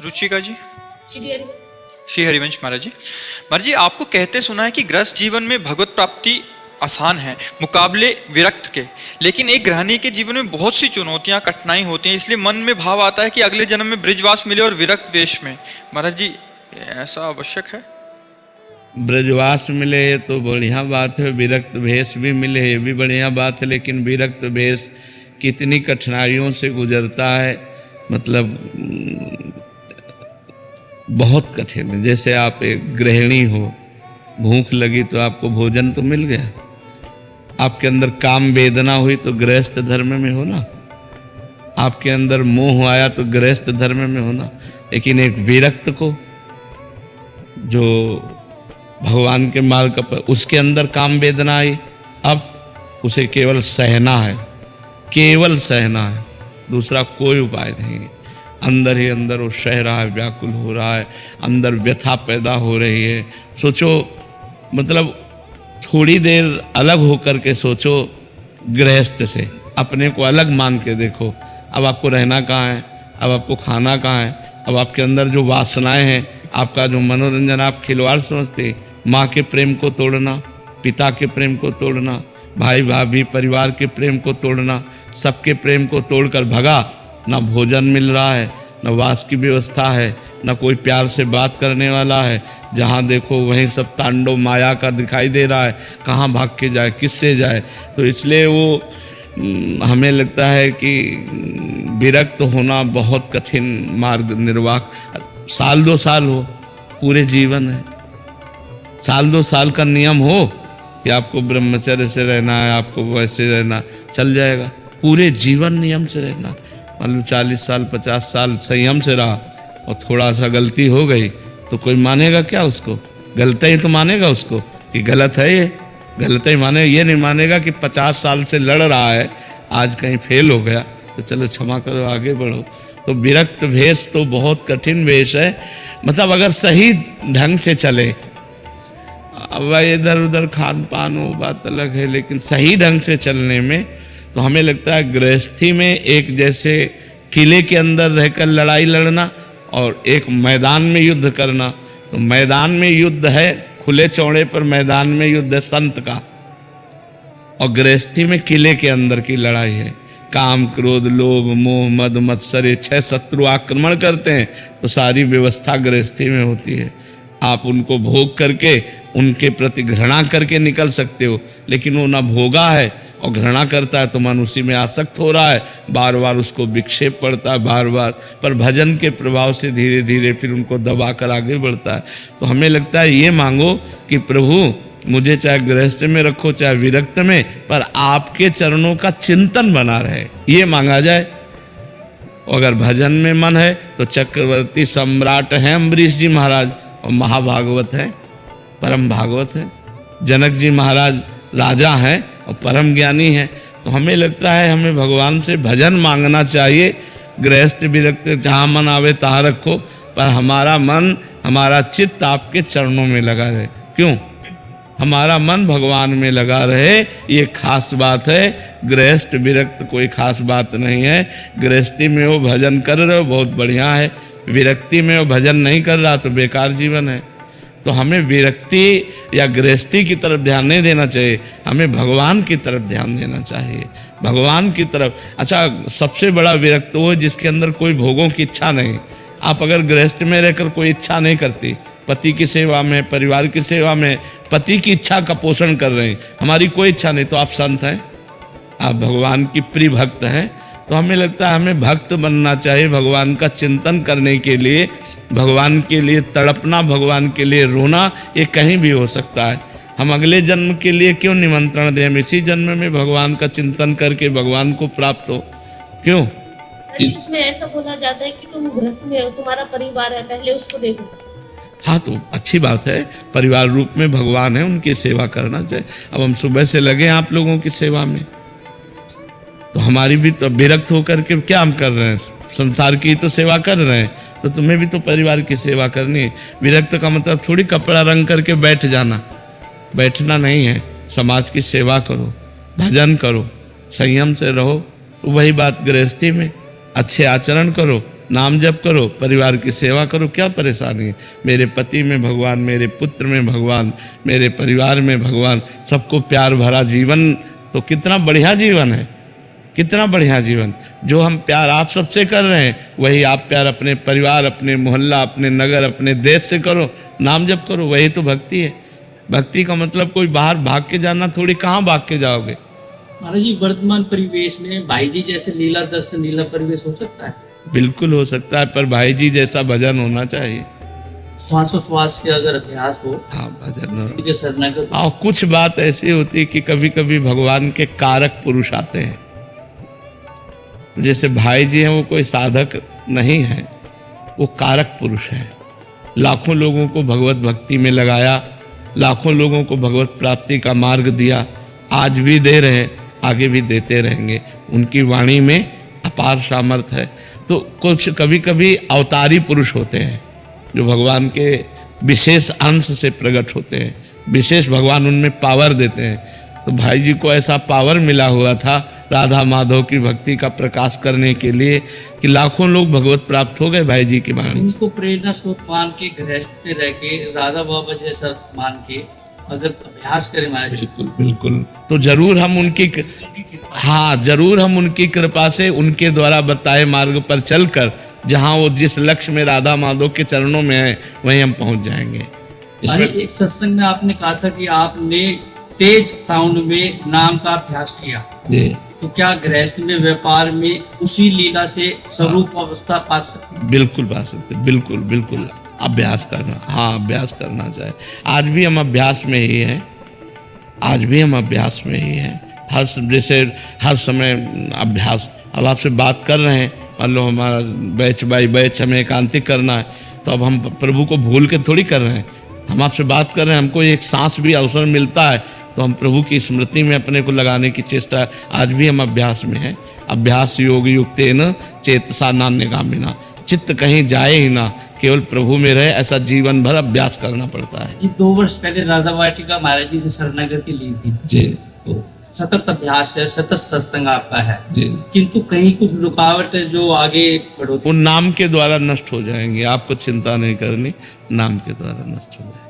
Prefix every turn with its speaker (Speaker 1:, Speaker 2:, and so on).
Speaker 1: रुचिका जी।
Speaker 2: श्री हरिवंश
Speaker 1: महाराज जी। महाराज जी, आपको कहते सुना है कि गृहस्थ जीवन में भगवत प्राप्ति आसान है मुकाबले विरक्त के, लेकिन एक गृहिणी के जीवन में बहुत सी चुनौतियां कठिनाई होती हैं, इसलिए मन में भाव आता है कि अगले जन्म में ब्रिजवास मिले और विरक्त वेश में। महाराज जी, ऐसा आवश्यक है?
Speaker 3: ब्रजवास मिले तो बढ़िया बात है, विरक्त भेष भी मिले ये भी बढ़िया बात है, लेकिन विरक्त भेष कितनी कठिनाइयों से गुजरता है, मतलब बहुत कठिन है। जैसे आप एक गृहिणी हो, भूख लगी तो आपको भोजन तो मिल गया, आपके अंदर काम वेदना हुई तो गृहस्थ धर्म में हो ना, आपके अंदर मोह आया तो गृहस्थ धर्म में हो ना। लेकिन एक विरक्त को जो भगवान के मार्ग पर, उसके अंदर काम वेदना आई, अब उसे केवल सहना है, केवल सहना है, दूसरा कोई उपाय नहीं है। अंदर ही अंदर वो सह रहा है, व्याकुल हो रहा है, अंदर व्यथा पैदा हो रही है। सोचो, मतलब थोड़ी देर अलग होकर के सोचो, गृहस्थ से अपने को अलग मान के देखो। अब आपको रहना कहाँ है, अब आपको खाना कहाँ है, अब आपके अंदर जो वासनाएं हैं, आपका जो मनोरंजन आप खिलवाड़ समझते, माँ के प्रेम को तोड़ना, पिता के प्रेम को तोड़ना, भाई भाभी परिवार के प्रेम को तोड़ना, सबके प्रेम को तोड़कर भगा। ना भोजन मिल रहा है, न वास की व्यवस्था है, न कोई प्यार से बात करने वाला है, जहाँ देखो वहीं सब तांडव माया का दिखाई दे रहा है, कहाँ भाग के जाए, किससे जाए। तो इसलिए वो हमें लगता है कि विरक्त होना बहुत कठिन मार्ग निर्वाह। साल 2 साल हो, पूरे जीवन है, साल 2 साल का नियम हो कि आपको ब्रह्मचर्य से रहना है, आपको वैसे रहना, चल जाएगा। पूरे जीवन नियम से रहना, मान लो 40 साल 50 साल संयम से रहा और थोड़ा सा गलती हो गई तो कोई मानेगा क्या उसको? गलत ही तो मानेगा उसको कि गलत है, ये गलत ही माने। ये नहीं मानेगा कि 50 साल से लड़ रहा है, आज कहीं फेल हो गया तो चलो क्षमा करो, आगे बढ़ो। तो विरक्त भेष तो बहुत कठिन भेष है, मतलब अगर सही ढंग से चले। अब इधर उधर खान पान वो बात अलग है, लेकिन सही ढंग से चलने में तो हमें लगता है गृहस्थी में एक जैसे किले के अंदर रहकर लड़ाई लड़ना और एक मैदान में युद्ध करना। तो मैदान में युद्ध है, खुले चौड़े पर मैदान में युद्ध है संत का, और गृहस्थी में किले के अंदर की लड़ाई है। काम क्रोध लोभ मोह मद मत्सर, ये 6 शत्रु आक्रमण करते हैं, तो सारी व्यवस्था गृहस्थी में होती है। आप उनको भोग करके उनके प्रति घृणा करके निकल सकते हो, लेकिन वो ना भोगा है और घृणा करता है तो मन उसी में आसक्त हो रहा है, बार बार उसको विक्षेप पड़ता है बार बार, पर भजन के प्रभाव से धीरे धीरे फिर उनको दबा कर आगे बढ़ता है। तो हमें लगता है ये मांगो कि प्रभु मुझे चाहे गृहस्थ में रखो चाहे विरक्त में, पर आपके चरणों का चिंतन बना रहे, ये मांगा जाए। अगर भजन में मन है तो चक्रवर्ती सम्राट हैं अम्बरीश जी महाराज, और महाभागवत हैं, परम भागवत हैं। जनक जी महाराज राजा हैं और परम ज्ञानी हैं। तो हमें लगता है हमें भगवान से भजन मांगना चाहिए। गृहस्थ विरक्त जहाँ मन आवे तहाँ रखो, पर हमारा मन हमारा चित्त आपके चरणों में लगा रहे। क्यों? हमारा मन भगवान में लगा रहे, ये खास बात है। गृहस्थ विरक्त कोई खास बात नहीं है। गृहस्थी में वो भजन कर रहे हो बहुत बढ़िया है, विरक्ति में वो भजन नहीं कर रहा तो बेकार जीवन है। तो हमें विरक्ति या गृहस्थी की तरफ ध्यान नहीं देना चाहिए, हमें भगवान की तरफ ध्यान देना चाहिए, भगवान की तरफ। अच्छा, सबसे बड़ा विरक्त वो है जिसके अंदर कोई भोगों की इच्छा नहीं। आप अगर गृहस्थ में रहकर कोई इच्छा नहीं करती, पति की सेवा में परिवार की सेवा में पति की इच्छा का पोषण कर रहे हैं, हमारी कोई इच्छा नहीं, तो आप संत हैं, आप भगवान की प्रिय भक्त हैं। तो हमें लगता है हमें भक्त बनना चाहिए, भगवान का चिंतन करने के लिए, भगवान के लिए तड़पना, भगवान के लिए रोना, ये कहीं भी हो सकता है। हम अगले जन्म के लिए क्यों निमंत्रण दें? हम इसी जन्म में भगवान का चिंतन करके भगवान को प्राप्त हो। क्यों?
Speaker 2: इसमें ऐसा बोला जाता है कि तुम गृहस्थ में हो, तुम्हारा परिवार है, पहले उसको देखो।
Speaker 3: हाँ, तो अच्छी बात है, परिवार रूप में भगवान है, उनकी सेवा करना चाहिए। अब हम सुबह से लगे आप लोगों की सेवा में, तो हमारी भी तो विरक्त होकर के क्या हम कर रहे हैं? संसार की तो सेवा कर रहे हैं, तो तुम्हें भी तो परिवार की सेवा करनी है। विरक्त का मतलब थोड़ी कपड़ा रंग करके बैठ जाना, बैठना नहीं है। समाज की सेवा करो, भजन करो, संयम से रहो। वही बात गृहस्थी में, अच्छे आचरण करो, नाम जप करो, परिवार की सेवा करो, क्या परेशानी है? मेरे पति में भगवान, मेरे पुत्र में भगवान, मेरे परिवार में भगवान, सबको प्यार भरा जीवन, तो कितना बढ़िया जीवन है, कितना बढ़िया जीवन। जो हम प्यार आप सबसे कर रहे हैं, वही आप प्यार अपने परिवार, अपने मोहल्ला, अपने नगर, अपने देश से करो, नाम जप करो, वही तो भक्ति है। भक्ति का मतलब कोई बाहर भाग के जाना थोड़ी, कहाँ भाग के जाओगे?
Speaker 4: महाराज जी, वर्तमान परिवेश में भाई जी जैसे लीला दर्शन, लीला परिवेश हो सकता है?
Speaker 3: बिल्कुल हो सकता है, पर भाई जी जैसा भजन होना चाहिए।
Speaker 4: श्वासोश्वास के अगर अभ्यास हो,
Speaker 3: हाँ, भजन
Speaker 4: के शरणागत
Speaker 3: और कुछ बात ऐसी होती है कि कभी कभी भगवान के कारक पुरुष आते हैं। जैसे भाई जी हैं, वो कोई साधक नहीं है, वो कारक पुरुष है। लाखों लोगों को भगवत भक्ति में लगाया, लाखों लोगों को भगवत प्राप्ति का मार्ग दिया, आज भी दे रहे हैं, आगे भी देते रहेंगे। उनकी वाणी में अपार सामर्थ्य है। तो कुछ कभी कभी अवतारी पुरुष होते हैं जो भगवान के विशेष अंश से प्रकट होते हैं, विशेष भगवान उनमें पावर देते हैं। तो भाई जी को ऐसा पावर मिला हुआ था राधा माधव की भक्ति का प्रकाश करने के लिए कि लाखों लोग भगवत प्राप्त हो गए भाई जी की वाणी से।
Speaker 4: इनको प्रेरणा स्रोत मान के, गृहस्थ पे रह के, राधा बाबा जैसा मान के अगर अभ्यास करें महाराज जी,
Speaker 3: बिल्कुल बिल्कुल, तो जरूर हम उनकी हाँ, जरूर हम उनकी कृपा से, उनके द्वारा बताए मार्ग पर चलकर जहाँ वो जिस लक्ष्य में राधा माधव के चरणों में है, वहीं हम पहुंच जाएंगे।
Speaker 4: इसमें एक सत्संग में आपने कहा था कि आपने तेज साउंड में नाम का अभ्यास किया,
Speaker 3: जी,
Speaker 4: तो क्या गृहस्थ में, व्यापार में उसी लीला से स्वरूप अवस्था पा सकते?
Speaker 3: बिल्कुल पा सकते, बिल्कुल बिल्कुल। अभ्यास करना, हाँ, अभ्यास करना चाहिए। आज भी हम अभ्यास में ही हैं, आज भी हम अभ्यास में ही हैं। जैसे हर समय अभ्यास। अब आपसे बात कर रहे हैं, मान लो हमारा बैच बाई बैच हमें एकांतिक करना है, तो अब हम प्रभु को भूल के थोड़ी कर रहे हैं। हम आपसे बात कर रहे हैं, हमको एक सांस भी अवसर मिलता है तो हम प्रभु की स्मृति में अपने को लगाने की चेष्टा, आज भी हम अभ्यास में हैं। अभ्यास योग युक्तेन चेतसा नान्यगामिना, चित्त कहीं जाए ही ना, केवल प्रभु में रहे, ऐसा जीवन भर अभ्यास करना पड़ता है।
Speaker 4: ये 2 वर्ष पहले राधा वाटिका महाराज जी से शरणागति ली थी,
Speaker 3: जी,
Speaker 4: तो सतत अभ्यास है, सतत सत्संग आपका है,
Speaker 3: जी।
Speaker 4: किंतु कहीं कुछ रुकावट है जो आगे बढ़ो,
Speaker 3: उन नाम के द्वारा नष्ट हो जाएंगे, आपको चिंता नहीं करनी, नाम के द्वारा नष्ट हो जाएंगे।